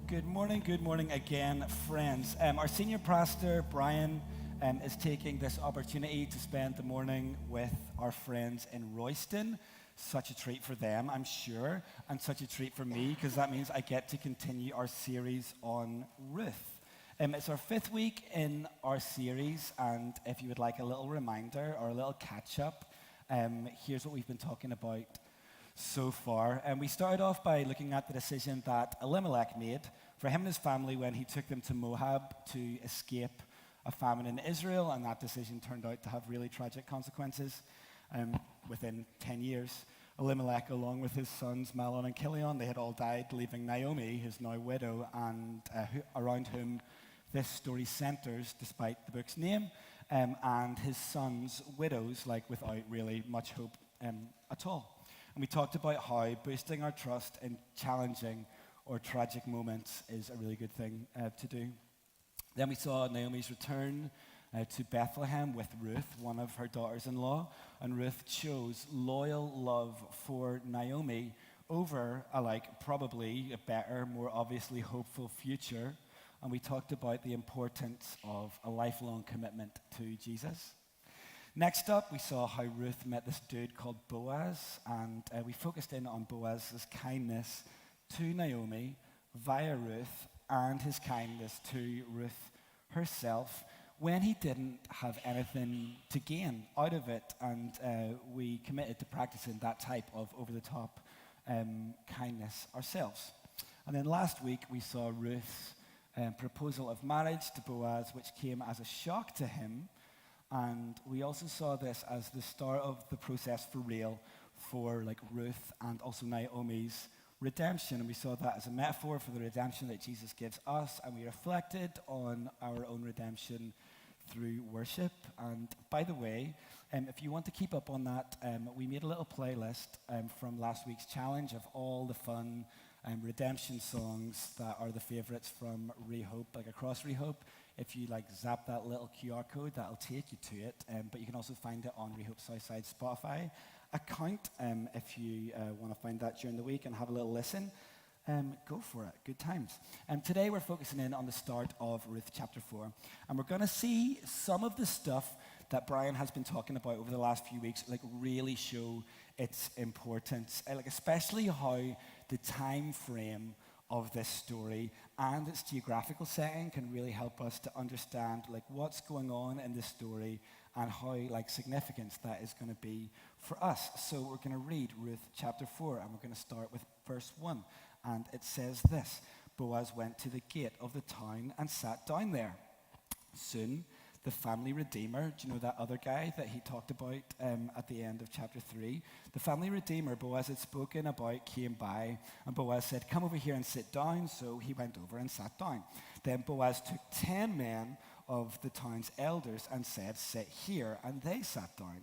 Good morning again, friends. Our senior pastor, Brian, is taking this opportunity to spend the morning with our friends in Royston. Such a treat for them, I'm sure, and such a treat for me, because that means I get to continue our series on Ruth. It's our fifth week in our series, and if you would like a little reminder or a little catch-up, here's what we've been talking about so far. And we started off by looking at the decision that Elimelech made for him and his family when he took them to Moab to escape a famine in Israel, and that decision turned out to have really tragic consequences. Within 10 years, Elimelech, along with his sons Mahlon and Chilion, they had all died, leaving Naomi, his now widow, and around whom this story centers, despite the book's name, and his sons' widows, like without really much hope at all. And we talked about how boosting our trust in challenging or tragic moments is a really good thing to do. Then we saw Naomi's return to Bethlehem with Ruth, one of her daughters-in-law, and Ruth chose loyal love for Naomi over probably a better, more obviously hopeful future. And we talked about the importance of a lifelong commitment to Jesus. Next up, we saw how Ruth met this dude called Boaz, and we focused in on Boaz's kindness to Naomi via Ruth and his kindness to Ruth herself when he didn't have anything to gain out of it, and we committed to practicing that type of over-the-top kindness ourselves. And then last week, we saw Ruth's proposal of marriage to Boaz, which came as a shock to him. And we also saw this as the start of the process for real for Ruth and also Naomi's redemption. And we saw that as a metaphor for the redemption that Jesus gives us. And we reflected on our own redemption through worship. And by the way, if you want to keep up on that, we made a little playlist from last week's challenge of all the fun redemption songs that are the favorites from Rehope, across Rehope. If you zap that little QR code, that'll take you to it. But you can also find it on Rehope Southside Spotify account. If you want to find that during the week and have a little listen, go for it. Good times. Today we're focusing in on the start of Ruth chapter 4. And we're going to see some of the stuff that Brian has been talking about over the last few weeks, really show its importance. Especially how the time frame of this story and its geographical setting can really help us to understand what's going on in this story and how significant that is going to be for us. So we're going to read Ruth chapter 4, and we're going to start with verse 1. And it says this: Boaz went to the gate of the town and sat down there. Soon the family redeemer, do you know that other guy that he talked about at the end of chapter 3? The family redeemer Boaz had spoken about came by, and Boaz said, "Come over here and sit down." So he went over and sat down. Then Boaz took 10 men of the town's elders and said, "Sit here," and they sat down.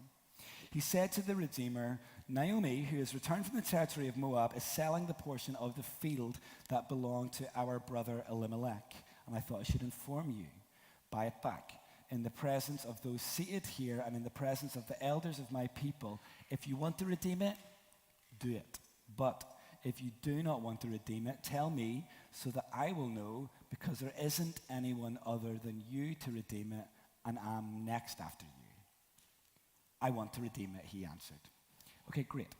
He said to the redeemer, "Naomi, who has returned from the territory of Moab, is selling the portion of the field that belonged to our brother Elimelech, and I thought I should inform you. Buy it back in the presence of those seated here and in the presence of the elders of my people. If you want to redeem it, do it. But if you do not want to redeem it, tell me so that I will know, because there isn't anyone other than you to redeem it, and I'm next after you." "I want to redeem it," he answered. Okay, great.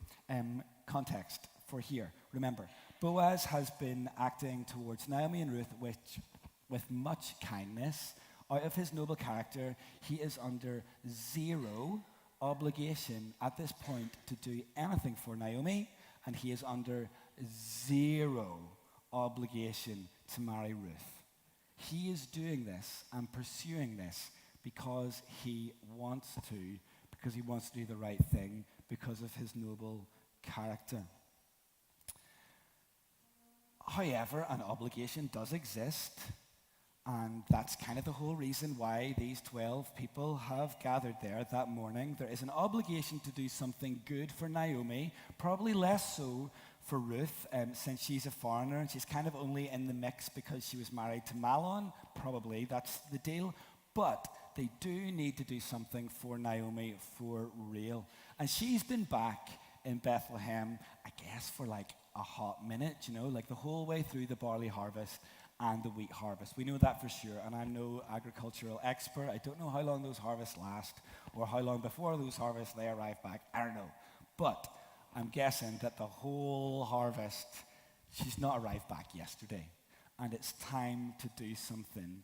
Context for here. Remember, Boaz has been acting towards Naomi and Ruth with much kindness. Out of his noble character, he is under zero obligation at this point to do anything for Naomi, and he is under zero obligation to marry Ruth. He is doing this and pursuing this because he wants to do the right thing, because of his noble character. However, an obligation does exist. And that's kind of the whole reason why these 12 people have gathered there that morning. There is an obligation to do something good for Naomi, probably less so for Ruth, since she's a foreigner and she's kind of only in the mix because she was married to Mahlon. Probably that's the deal. But they do need to do something for Naomi for real. And she's been back in Bethlehem, I guess, for a hot minute, like the whole way through the barley harvest and the wheat harvest. We know that for sure, and I'm no agricultural expert. I don't know how long those harvests last or how long before those harvests they arrive back. I don't know. But I'm guessing that the whole harvest, she's not arrived back yesterday. And it's time to do something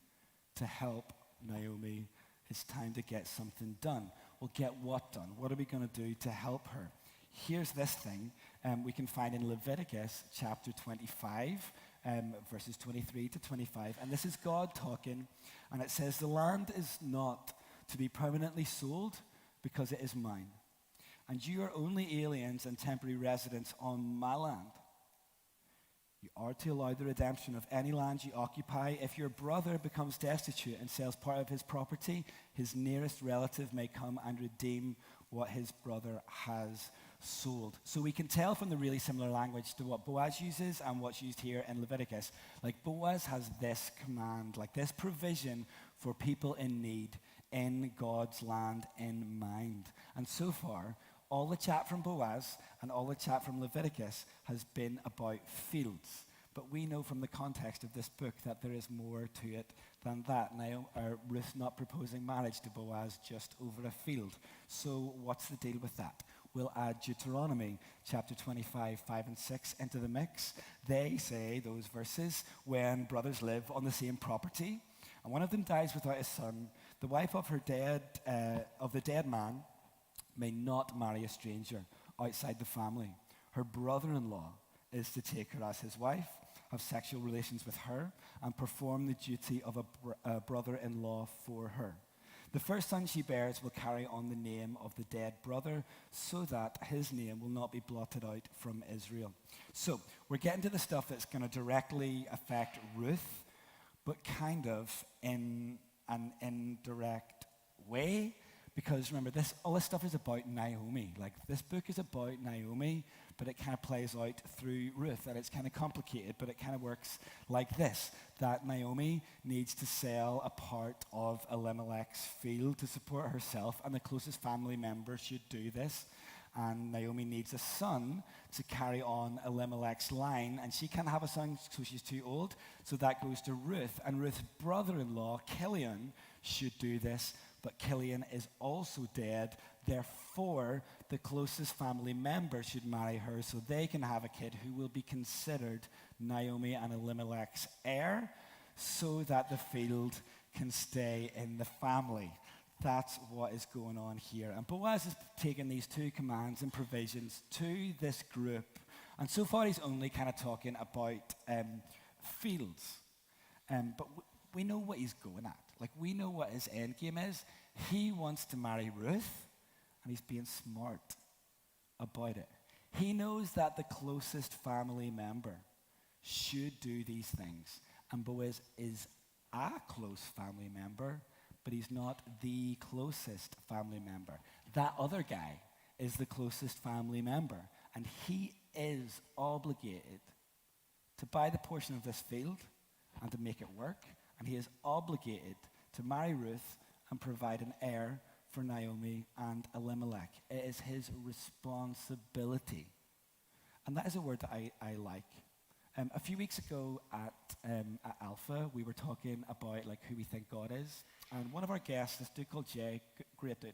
to help Naomi. It's time to get something done. Well, get what done? What are we going to do to help her? Here's this thing we can find in Leviticus chapter 25, verses 23 to 25. And this is God talking, and it says, "The land is not to be permanently sold because it is mine. And you are only aliens and temporary residents on my land. You are to allow the redemption of any land you occupy. If your brother becomes destitute and sells part of his property, his nearest relative may come and redeem what his brother has sold." So we can tell from the really similar language to what Boaz uses and what's used here in Leviticus. Like Boaz has this command, like this provision for people in need in God's land in mind. And so far, all the chat from Boaz and all the chat from Leviticus has been about fields. But we know from the context of this book that there is more to it than that. Ruth not proposing marriage to Boaz just over a field. So what's the deal with that? We'll add Deuteronomy chapter 25, 5 and 6 into the mix. They say, those verses, when brothers live on the same property, and one of them dies without a son, the wife of the dead man may not marry a stranger outside the family. Her brother-in-law is to take her as his wife, have sexual relations with her, and perform the duty of a brother-in-law for her. The first son she bears will carry on the name of the dead brother, so that his name will not be blotted out from Israel. So we're getting to the stuff that's going to directly affect Ruth, but kind of in an indirect way. Because remember, all this stuff is about Naomi. Like, this book is about Naomi, but it kind of plays out through Ruth. And it's kind of complicated, but it kind of works like this. That Naomi needs to sell a part of Elimelech's field to support herself, and the closest family member should do this. And Naomi needs a son to carry on Elimelech's line, and she can't have a son, so she's too old. So that goes to Ruth. And Ruth's brother-in-law, Killian, should do this. But Killian is also dead. Therefore, the closest family member should marry her so they can have a kid who will be considered Naomi and Elimelech's heir, so that the field can stay in the family. That's what is going on here. And Boaz has taken these two commands and provisions to this group. And so far, he's only kind of talking about fields. But we know what he's going at. Like, we know what his end game is. He wants to marry Ruth, and he's being smart about it. He knows that the closest family member should do these things. And Boaz is a close family member, but he's not the closest family member. That other guy is the closest family member, and he is obligated to buy the portion of this field and to make it work. And he is obligated to marry Ruth and provide an heir for Naomi and Elimelech. It is his responsibility. And that is a word that I like. A few weeks ago at Alpha, we were talking about like who we think God is. And one of our guests, this dude called Jay, great dude,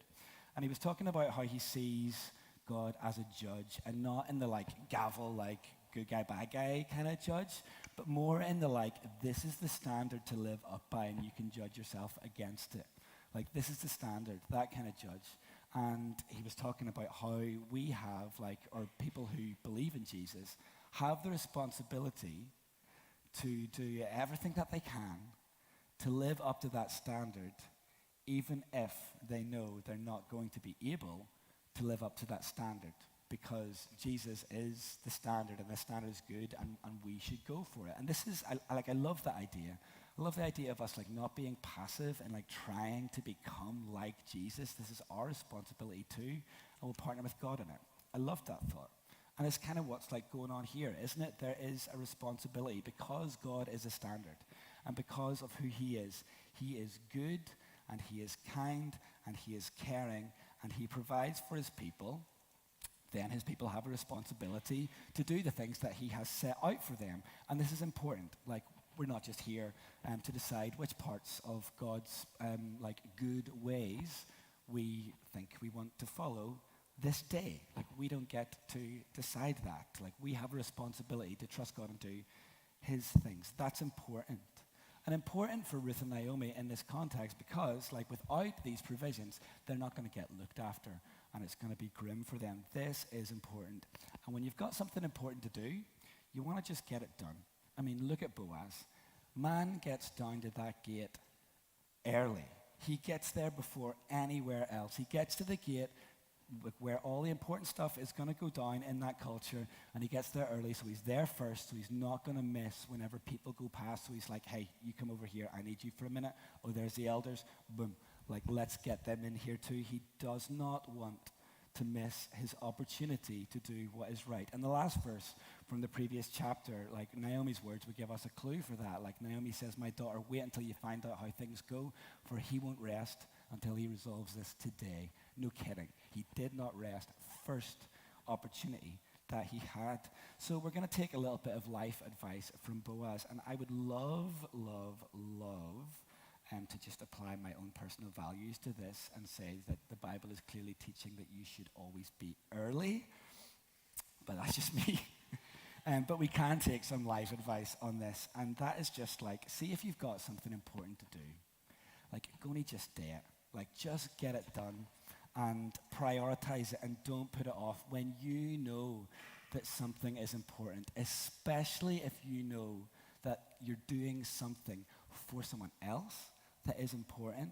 and he was talking about how he sees God as a judge, and not in the like gavel, like good guy, bad guy kind of judge, but more in the like, this is the standard to live up by, and you can judge yourself against it. Like, this is the standard, that kind of judge. And he was talking about how we have, like, or people who believe in Jesus, have the responsibility to do everything that they can to live up to that standard, even if they know they're not going to be able to live up to that standard. Because Jesus is the standard, and the standard is good, and we should go for it. And this is, I love that idea. I love the idea of us like not being passive and like trying to become like Jesus. This is our responsibility too, and we'll partner with God in it. I love that thought. And it's kind of what's like going on here, isn't it? There is a responsibility because God is a standard, and because of who he is good, and he is kind, and he is caring, and he provides for his people then his people have a responsibility to do the things that he has set out for them. And this is important. Like, we're not just here to decide which parts of God's good ways we think we want to follow this day. Like, we don't get to decide that. Like, we have a responsibility to trust God and do his things. That's important. And important for Ruth and Naomi in this context because, like, without these provisions, they're not going to get looked after, and it's going to be grim for them. This is important. And when you've got something important to do, you want to just get it done. I mean, look at Boaz. Man gets down to that gate early. He gets there before anywhere else. He gets to the gate where all the important stuff is going to go down in that culture, and he gets there early, so he's there first, so he's not going to miss whenever people go past. So he's like, hey, you come over here, I need you for a minute. Oh, there's the elders. Boom. Like, let's get them in here too. He does not want to miss his opportunity to do what is right. And the last verse from the previous chapter, like, Naomi's words would give us a clue for that. Like, Naomi says, my daughter, wait until you find out how things go, for he won't rest until he resolves this today. No kidding. He did not rest. First opportunity that he had. So we're going to take a little bit of life advice from Boaz, and I would love to just apply my own personal values to this and say that the Bible is clearly teaching that you should always be early, but that's just me. But we can take some life advice on this, and that is just like, see if you've got something important to do. Like, go and just do it. Like, just get it done and prioritize it, and don't put it off when you know that something is important, especially if you know that you're doing something for someone else that is important.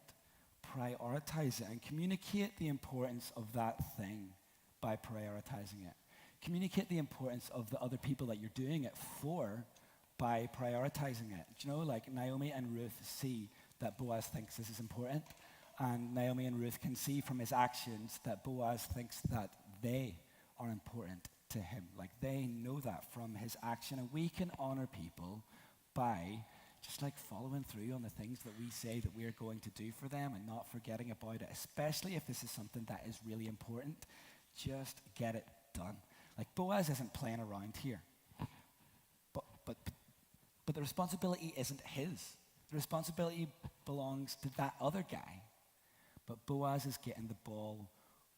Prioritize it and communicate the importance of that thing by prioritizing it. Communicate the importance of the other people that you're doing it for by prioritizing it. Do you know, like, Naomi and Ruth see that Boaz thinks this is important, and Naomi and Ruth can see from his actions that Boaz thinks that they are important to him. Like, they know that from his action, and we can honor people by just like following through on the things that we say that we're going to do for them and not forgetting about it, especially if this is something that is really important. Just get it done. Like, Boaz isn't playing around here. But the responsibility isn't his. The responsibility belongs to that other guy. But Boaz is getting the ball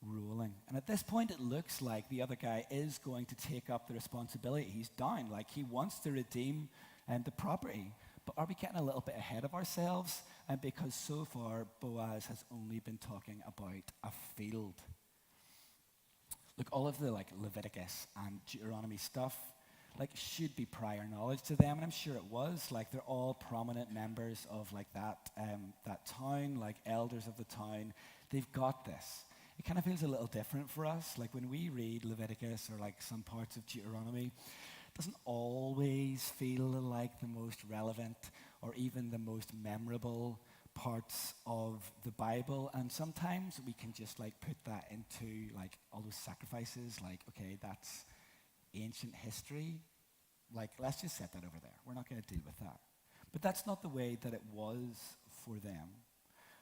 rolling. And at this point, it looks like the other guy is going to take up the responsibility. He's down. Like, he wants to redeem the property. But are we getting a little bit ahead of ourselves? And because so far, Boaz has only been talking about a field. Look, all of the Leviticus and Deuteronomy stuff should be prior knowledge to them, and I'm sure it was. They're all prominent members of that town, elders of the town. They've got this. It kind of feels a little different for us. When we read Leviticus or some parts of Deuteronomy, it doesn't always feel like the most relevant or even the most memorable parts of the Bible, and sometimes we can just put that into all those sacrifices, okay, that's ancient history, let's just set that over there. We're not going to deal with that. But that's not the way that it was for them.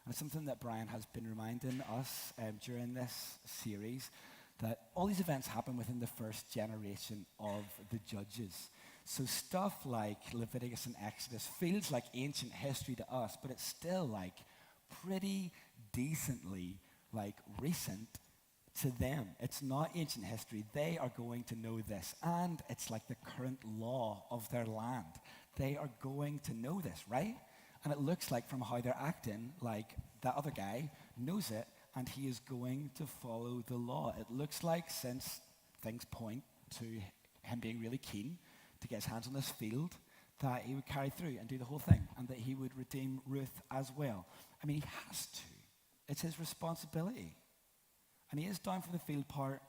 And it's something that Brian has been reminding us during this series, that all these events happen within the first generation of the judges. So stuff like Leviticus and Exodus feels like ancient history to us, but it's still pretty decently recent to them. It's not ancient history. They are going to know this, and it's the current law of their land. They are going to know this, right? And it looks like from how they're acting, that other guy knows it, and he is going to follow the law. It looks like, since things point to him being really keen to get his hands on this field, that he would carry through and do the whole thing, and that he would redeem Ruth as well. I mean, he has to. It's his responsibility. And he is down for the field part.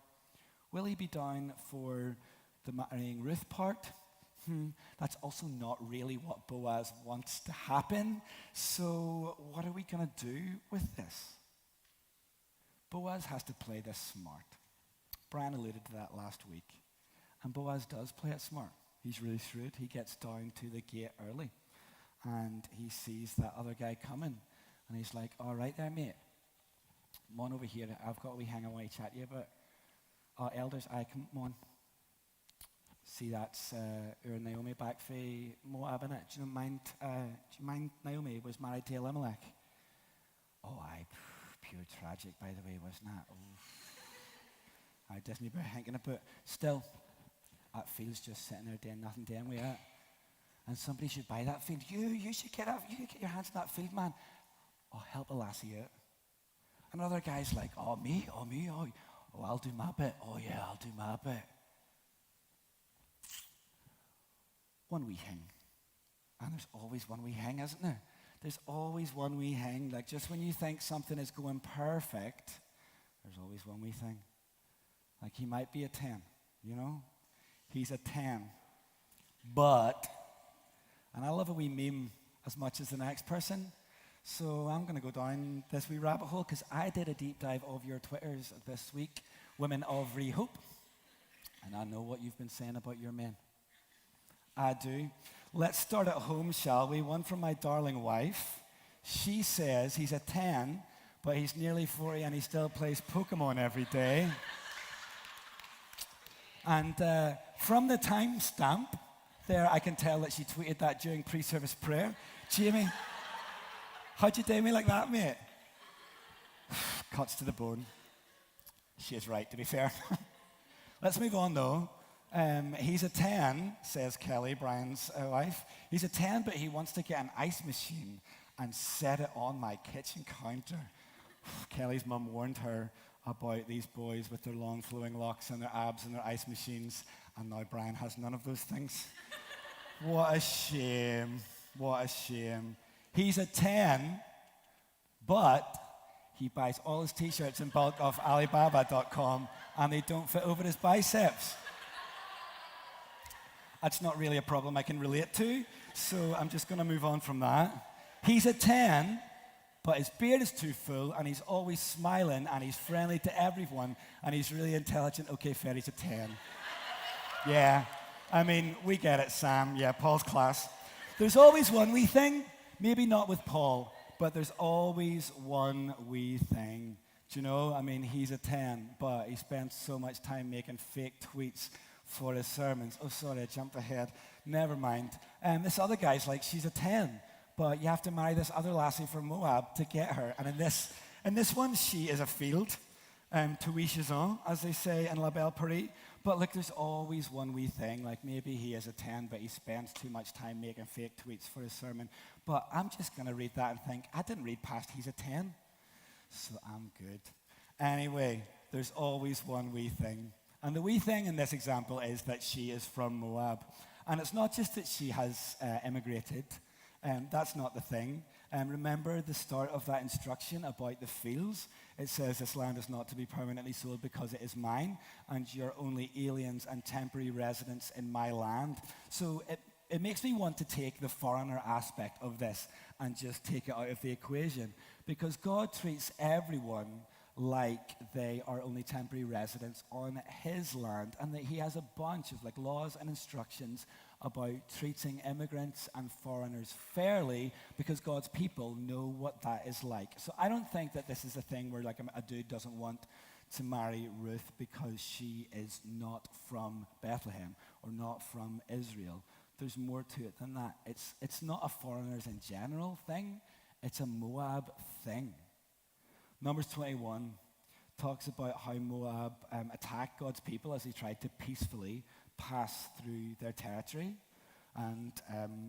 Will he be down for the marrying Ruth part? That's also not really what Boaz wants to happen. So what are we going to do with this? Boaz has to play this smart. Brian alluded to that last week. And Boaz does play it smart. He's really shrewd. He gets down to the gate early. And he sees that other guy coming. And he's like, all right there, mate. Come on over here. I've got a wee hang I want to chat to you about. Elders, come on. See, that's Ruth and Naomi back for Moab, innit? Do you mind Naomi was married to Elimelech? Oh, pure tragic, by the way, wasn't it? Oh. I Disney bear thinking about. Still, that field's just sitting there doing nothing, doing with it. And somebody should buy that field. You should get up. You get your hands on that field, man. Oh, help a lassie out. And other guys like, oh, me, oh, I'll do my bit. Oh, yeah, I'll do my bit. One wee thing. And there's always one wee thing, isn't there? There's always one wee thing. Like, just when you think something is going perfect, there's always one wee thing. Like, he might be a 10, you know? He's a 10. But, and I love a wee meme as much as the next person, so I'm going to go down this wee rabbit hole because I did a deep dive of your Twitters this week, Women of Rehope, and I know what you've been saying about your men. I do. Let's start at home, shall we? One from my darling wife. She says he's a 10, but he's nearly 40 and he still plays Pokemon every day. And from the timestamp there, I can tell that she tweeted that during pre-service prayer. Jamie, how'd you do me like that, mate? Cuts to the bone. She is right, to be fair. Let's move on, though. He's a 10, says Kelly, Brian's wife. He's a 10, but he wants to get an ice machine and set it on my kitchen counter. Kelly's mum warned her about these boys with their long flowing locks and their abs and their ice machines, and now Brian has none of those things. What a shame. What a shame. He's a 10, but he buys all his t-shirts in bulk off Alibaba.com, and they don't fit over his biceps. That's not really a problem I can relate to, so I'm just going to move on from that. He's a 10, but his beard is too full, and he's always smiling, and he's friendly to everyone, and he's really intelligent. Okay, fair, he's a 10. Yeah, I mean, we get it, Sam. Yeah, Paul's class. There's always one wee thing, maybe not with Paul, but there's always one wee thing. Do you know? I mean, he's a 10, but he spends so much time making fake tweets for his sermons. Oh, sorry, I jumped ahead. Never mind. This other guy's like, she's a 10, but you have to marry this other lassie from Moab to get her. And in this one, she is a field, Touishazon, as they say in La Belle Paris. But look, there's always one wee thing. Like maybe he is a 10, but he spends too much time making fake tweets for his sermon. But I'm just going to read that and think, I didn't read past he's a 10, so I'm good. Anyway, there's always one wee thing. And the wee thing in this example is that she is from Moab. And it's not just that she has immigrated. That's not the thing. Remember the start of that instruction about the fields? It says this land is not to be permanently sold because it is mine, and you're only aliens and temporary residents in my land. So it makes me want to take the foreigner aspect of this and just take it out of the equation. Because God treats everyone like they are only temporary residents on his land, and that he has a bunch of laws and instructions about treating immigrants and foreigners fairly, because God's people know what that is like. So I don't think that this is a thing where a dude doesn't want to marry Ruth because she is not from Bethlehem or not from Israel. There's more to it than that. It's not a foreigners in general thing, it's a Moab thing. Numbers 21 talks about how Moab attacked God's people as they tried to peacefully pass through their territory. And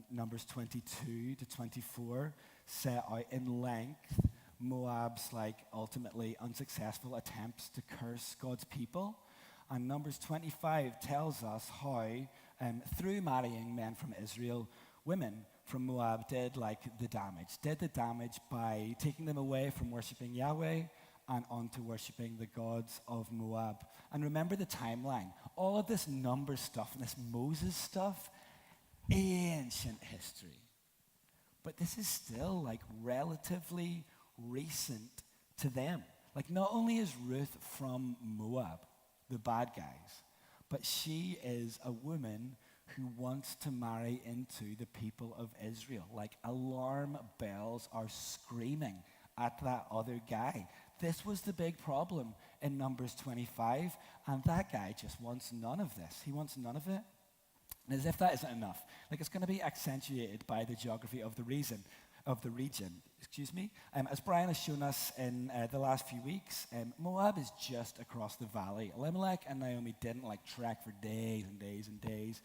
Numbers 22 to 24 set out in length Moab's ultimately unsuccessful attempts to curse God's people. And Numbers 25 tells us how, through marrying men from Israel, women from Moab did the damage by taking them away from worshiping Yahweh and onto worshiping the gods of Moab. And remember the timeline. All of this number stuff and this Moses stuff, ancient history. But this is still relatively recent to them. Not only is Ruth from Moab, the bad guys, but she is a woman who wants to marry into the people of Israel. Alarm bells are screaming at that other guy. This was the big problem in Numbers 25, and that guy just wants none of this. He wants none of it. And as if that isn't enough, like it's going to be accentuated by the geography of the region. As Brian has shown us in the last few weeks, Moab is just across the valley. Elimelech and Naomi didn't like trek for days and days and days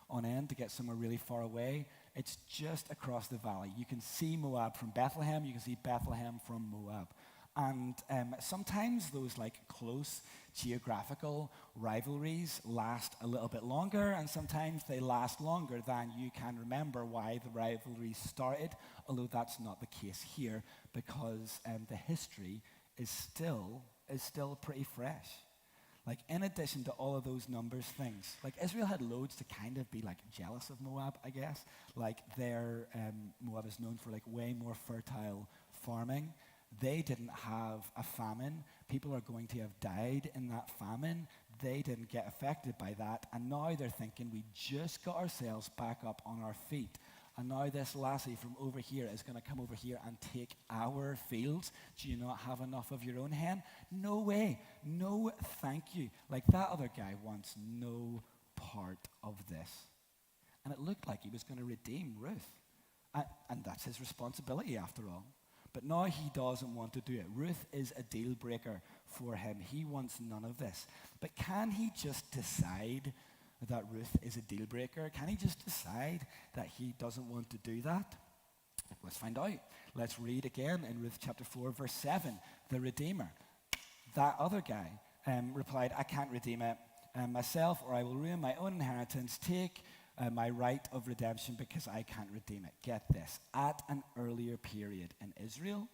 on end to get somewhere really far away. It's just across the valley. You can see Moab from Bethlehem. You can see Bethlehem from Moab. And sometimes those like close geographical rivalries last a little bit longer, and sometimes they last longer than you can remember why the rivalry started, although that's not the case here because the history is still pretty fresh. Like, in addition to all of those numbers things, like Israel had loads to kind of be like jealous of Moab, I guess. Like Moab is known for like way more fertile farming. They didn't have a famine. People are going to have died in that famine. They didn't get affected by that. And now they're thinking, we just got ourselves back up on our feet. And now this lassie from over here is going to come over here and take our fields. Do you not have enough of your own hen? No way. No, thank you. Like, that other guy wants no part of this. And it looked like he was going to redeem Ruth. And that's his responsibility after all. But now he doesn't want to do it. Ruth is a deal breaker for him. He wants none of this. But can he just decide that Ruth is a deal breaker? Can he just decide that he doesn't want to do that? Let's find out. Let's read again in Ruth chapter 4, verse 7. The Redeemer. That other guy replied, I can't redeem it myself, or I will ruin my own inheritance. Take my right of redemption because I can't redeem it. Get this. At an earlier period in Israel,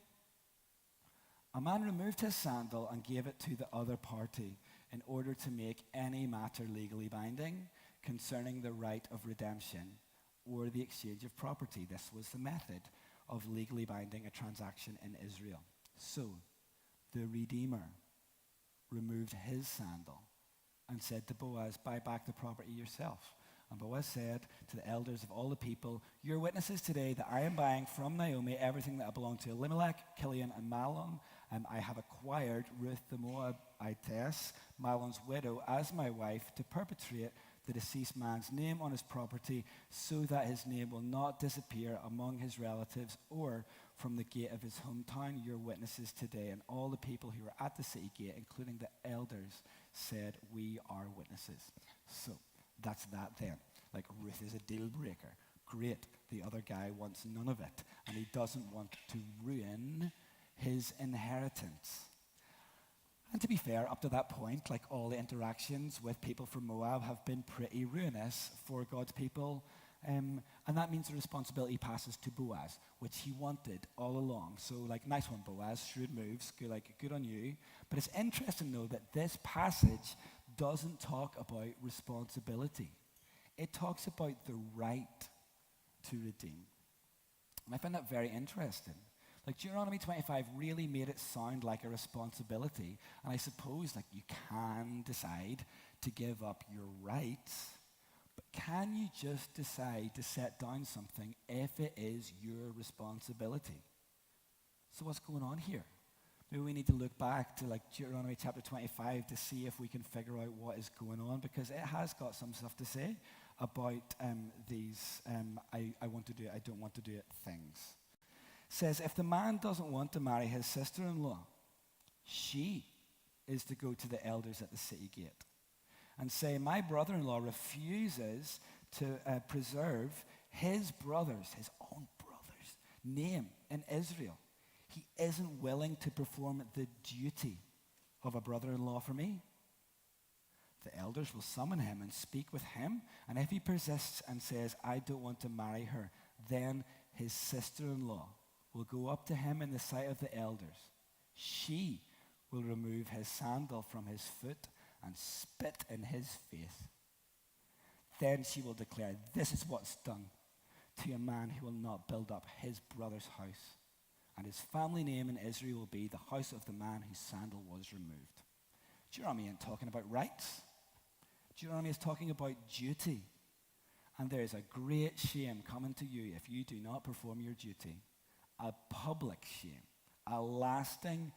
a man removed his sandal and gave it to the other party in order to make any matter legally binding concerning the right of redemption or the exchange of property. This was the method of legally binding a transaction in Israel. So, the Redeemer removed his sandal and said to Boaz, buy back the property yourself. And Boaz said to the elders of all the people, you're witnesses today that I am buying from Naomi everything that belonged to Elimelech, Kilion, and Mahlon. I have acquired Ruth the Moabitess, Mahlon's widow, as my wife to perpetuate the deceased man's name on his property so that his name will not disappear among his relatives or from the gate of his hometown. You're witnesses today. And all the people who were at the city gate, including the elders, said, we are witnesses. So, that's that then. Like, Ruth is a deal breaker. Great. The other guy wants none of it. And he doesn't want to ruin his inheritance. And to be fair, up to that point, like, all the interactions with people from Moab have been pretty ruinous for God's people. And that means the responsibility passes to Boaz, which he wanted all along. So, like, nice one, Boaz. Shrewd moves. Good on you. But it's interesting, though, that this passage doesn't talk about responsibility. It talks about the right to redeem. And I find that very interesting. Like, Deuteronomy 25 really made it sound like a responsibility. And I suppose, like, you can decide to give up your rights, but can you just decide to set down something if it is your responsibility? So what's going on here? Maybe we need to look back to like Deuteronomy chapter 25 to see if we can figure out what is going on, because it has got some stuff to say about these I want to do it, I don't want to do it things. It says, if the man doesn't want to marry his sister-in-law, she is to go to the elders at the city gate and say, my brother-in-law refuses to preserve his own brother's name in Israel. He isn't willing to perform the duty of a brother-in-law for me. The elders will summon him and speak with him, and if he persists and says, I don't want to marry her, then his sister-in-law will go up to him in the sight of the elders. She will remove his sandal from his foot and spit in his face. Then she will declare, this is what's done to a man who will not build up his brother's house. And his family name in Israel will be the house of the man whose sandal was removed. Deuteronomy ain't talking about rights. Deuteronomy is talking about duty. And there is a great shame coming to you if you do not perform your duty. A public shame. A lasting,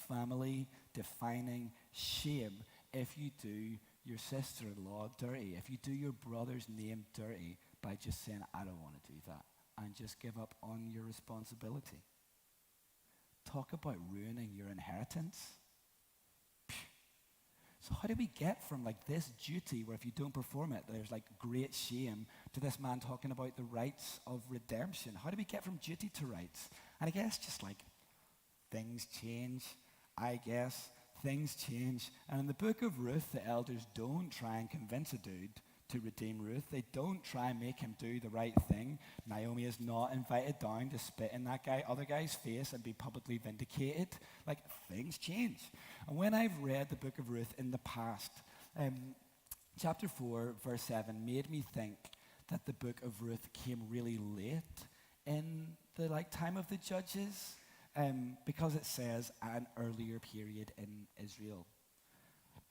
family-defining Shame if you do your sister-in-law dirty, if you do your brother's name dirty by just saying, I don't want to do that, and just give up on your responsibility. Talk about ruining your inheritance. So how do we get from like this duty where if you don't perform it, there's like great shame, to this man talking about the rights of redemption? How do we get from duty to rights? And I guess just like things change, things change. And in the book of Ruth, the elders don't try and convince a dude to redeem Ruth. They don't try and make him do the right thing. Naomi is not invited down to spit in that other guy's face and be publicly vindicated. Like, things change. And when I've read the book of Ruth in the past, chapter 4, verse 7 made me think that the book of Ruth came really late in the time of the judges, because it says an earlier period in Israel.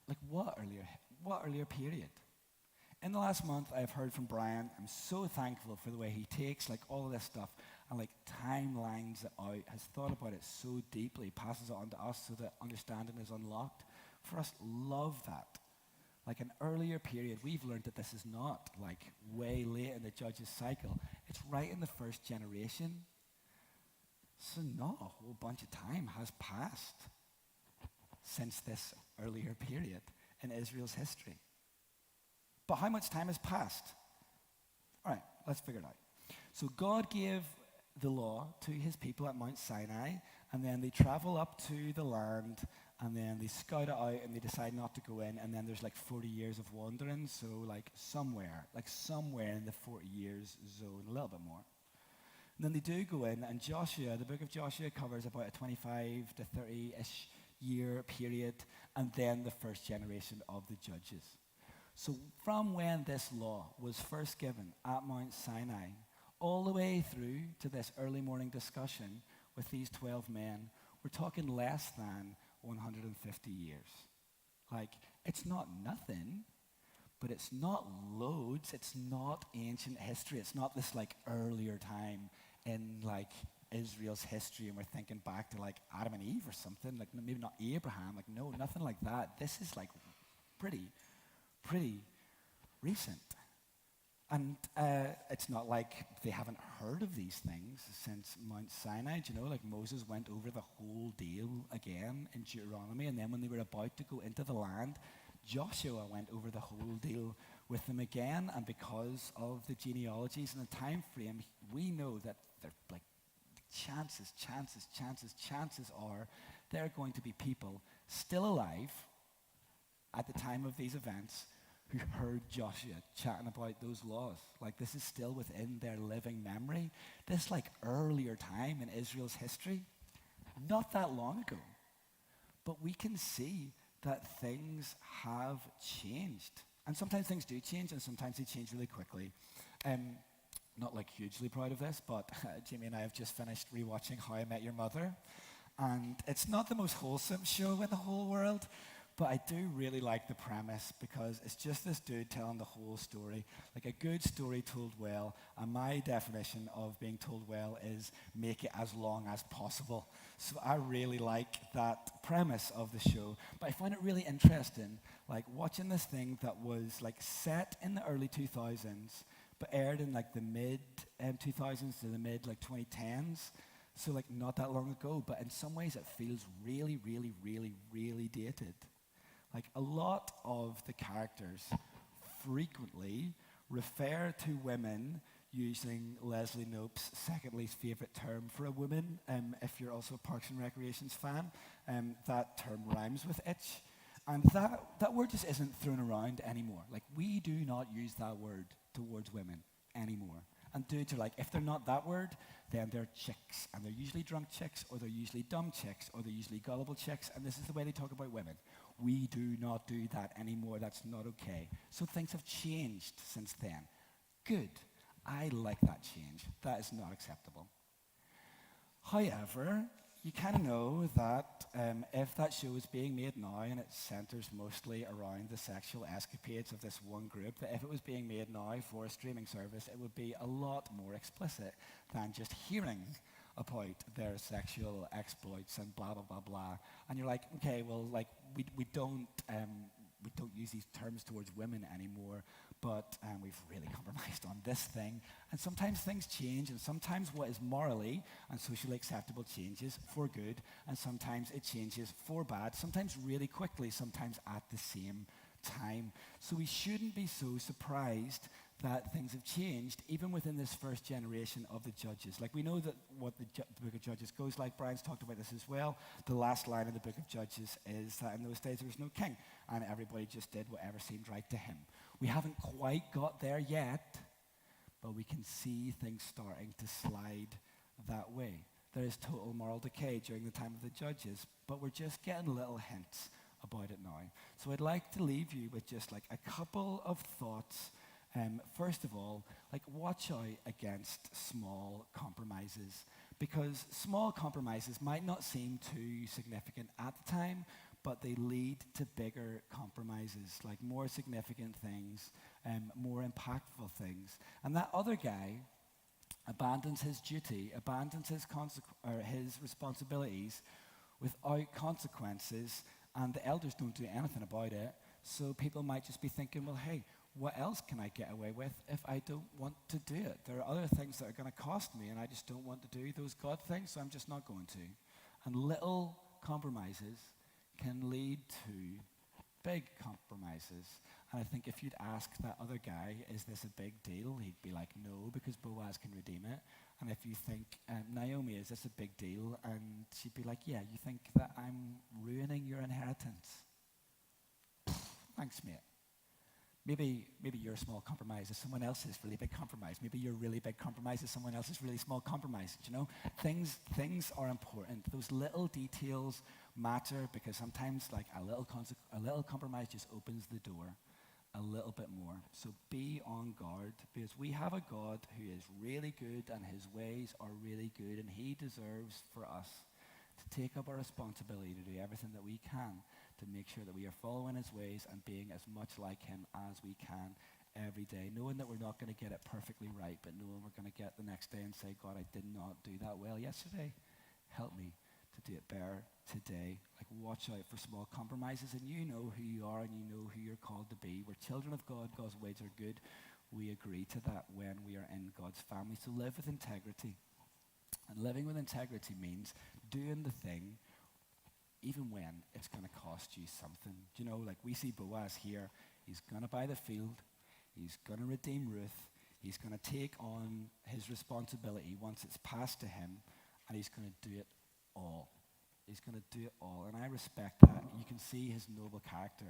Like, what earlier period? In the last month, I've heard from Brian. I'm so thankful for the way he takes all of this stuff and timelines it out, has thought about it so deeply, passes it on to us so that understanding is unlocked. For us, love that. Like an earlier period, we've learned that this is not way late in the judges' cycle. It's right in the first generation. So not a whole bunch of time has passed since this earlier period in Israel's history. But how much time has passed? All right, let's figure it out. So God gave the law to his people at Mount Sinai, and then they travel up to the land, and then they scout it out, and they decide not to go in, and then there's 40 years of wandering, so somewhere in the 40 years zone, a little bit more. And then they do go in, and Joshua, the book of Joshua covers about a 25 to 30-ish year period, and then the first generation of the judges. So from when this law was first given at Mount Sinai, all the way through to this early morning discussion with these 12 men, we're talking less than 150 years. It's not nothing, but it's not loads. It's not ancient history. It's not this earlier time in Israel's history, and we're thinking back to Adam and Eve or something, maybe not Abraham. No, nothing like that. This is pretty recent. And it's not like they haven't heard of these things since Mount Sinai. Do you know, Moses went over the whole deal again in Deuteronomy, and then when they were about to go into the land, Joshua went over the whole deal with them again. And because of the genealogies and the time frame, we know that they're chances are there are going to be people still alive at the time of these events who heard Joshua chatting about those laws. This is still within their living memory. This earlier time in Israel's history, not that long ago. But we can see that things have changed. And sometimes things do change, and sometimes they change really quickly. Not hugely proud of this, but Jamie and I have just finished rewatching How I Met Your Mother. And it's not the most wholesome show in the whole world, but I do really like the premise, because it's just this dude telling the whole story, a good story told well. And my definition of being told well is make it as long as possible. So I really like that premise of the show. But I find it really interesting, watching this thing that was set in the early 2000s, but aired in the mid 2000s to the mid 2010s. So not that long ago, but in some ways it feels really, really, really, really dated. A lot of the characters frequently refer to women using Leslie Knope's second least favorite term for a woman. If you're also a Parks and Recreations fan, that term rhymes with itch. And that word just isn't thrown around anymore. We do not use that word towards women anymore. And dudes are if they're not that word, then they're chicks. And they're usually drunk chicks, or they're usually dumb chicks, or they're usually gullible chicks. And this is the way they talk about women. We do not do that anymore. That's not okay. So things have changed since then. Good. I like that change. That is not acceptable. However, you kind of know that if that show is being made now and it centers mostly around the sexual escapades of this one group, that if it was being made now for a streaming service, it would be a lot more explicit than just hearing about their sexual exploits and blah, blah, blah, blah. And you're like, okay, well, like, we don't use these terms towards women anymore, but we've really compromised on this thing. And sometimes things change, and sometimes what is morally and socially acceptable changes for good, and sometimes it changes for bad, sometimes really quickly, sometimes at the same time. So we shouldn't be so surprised that things have changed, even within this first generation of the Judges. Like, we know that what the book of Judges goes like. Brian's talked about this as well. The last line of the book of Judges is that in those days there was no king, and everybody just did whatever seemed right to him. We haven't quite got there yet, but we can see things starting to slide that way. There is total moral decay during the time of the Judges, but we're just getting little hints about it now. So I'd like to leave you with just like a couple of thoughts. First of all, like, watch out against small compromises, because small compromises might not seem too significant at the time, but they lead to bigger compromises, like more significant things, more impactful things. And that other guy abandons his duty, abandons his responsibilities without consequences, and the elders don't do anything about it. So people might just be thinking, well, hey, what else can I get away with if I don't want to do it? There are other things that are going to cost me, and I just don't want to do those God things, so I'm just not going to. And little compromises can lead to big compromises. And I think if you'd ask that other guy, is this a big deal? He'd be like, no, because Boaz can redeem it. And if you think, Naomi, is this a big deal? And she'd be like, yeah, you think that I'm ruining your inheritance? Thanks, mate. Maybe your small compromise is someone else's really big compromise. Maybe your really big compromise is someone else's really small compromise. You know, things are important. Those little details matter, because sometimes like a little compromise just opens the door a little bit more. So be on guard, because we have a God who is really good, and his ways are really good, and he deserves for us to take up our responsibility to do everything that we can to make sure that we are following his ways and being as much like him as we can every day, knowing that we're not going to get it perfectly right, but knowing we're going to get the next day and say, God, I did not do that well yesterday. Help me to do it better today. Like, watch out for small compromises, and you know who you are, and you know who you're called to be. We're children of God. God's ways are good. We agree to that when we are in God's family. So live with integrity. And living with integrity means doing the thing even when it's going to cost you something. Do you know, like, we see Boaz here. He's going to buy the field. He's going to redeem Ruth. He's going to take on his responsibility once it's passed to him, and he's going to do it all. He's going to do it all, and I respect that. You can see his noble character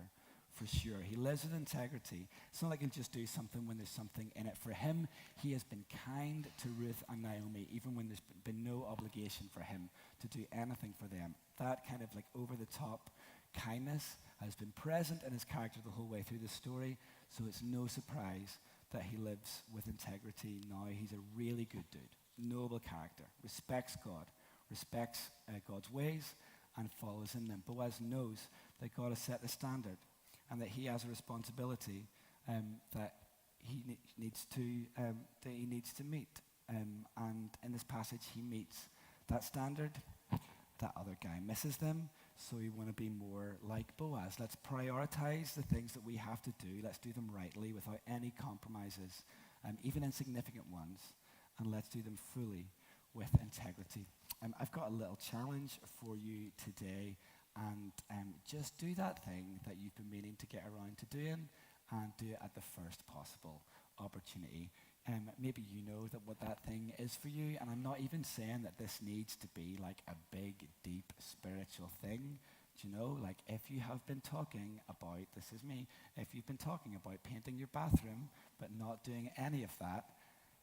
for sure. He lives with integrity. It's not like he'll just do something when there's something in it. For him, he has been kind to Ruth and Naomi, even when there's been no obligation for him to do anything for them. That kind of like over-the-top kindness has been present in his character the whole way through the story, so it's no surprise that he lives with integrity now. He's a really good dude, noble character, respects God, respects God's ways, and follows in them. Boaz knows that God has set the standard, and that he has a responsibility that he needs to meet. And in this passage, he meets that standard. That other guy misses them, so we want to be more like Boaz. Let's prioritize the things that we have to do. Let's do them rightly without any compromises, even insignificant ones, and let's do them fully with integrity. I've got a little challenge for you today, and just do that thing that you've been meaning to get around to doing, and do it at the first possible opportunity. Maybe you know that what that thing is for you, and I'm not even saying that this needs to be like a big, deep spiritual thing. Do you know, like, if you have been talking about, this is me, if you've been talking about painting your bathroom but not doing any of that,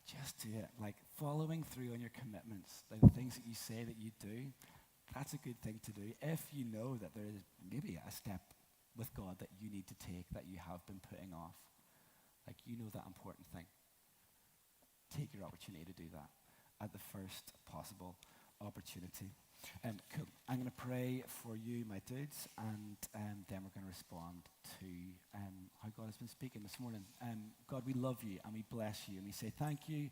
just do it. Like, following through on your commitments, like the things that you say that you do, that's a good thing to do. If you know that there is maybe a step with God that you need to take that you have been putting off, like, you know that important thing, take your opportunity to do that at the first possible opportunity. Cool. I'm going to pray for you, my dudes, and then we're going to respond to how God has been speaking this morning. God, we love you and we bless you, and we say thank you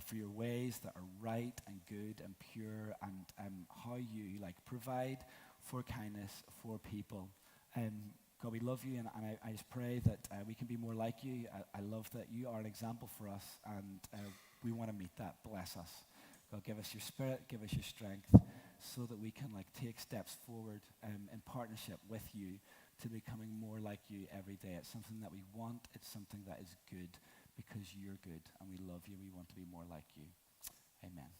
for your ways that are right and good and pure, and how you provide for kindness for people. God, we love you, and I just pray that we can be more like you. I love that you are an example for us, and we want to meet that. Bless us. God, give us your spirit, give us your strength, so that we can take steps forward in partnership with you to becoming more like you every day. It's something that we want. It's something that is good because you're good, and we love you. We want to be more like you. Amen.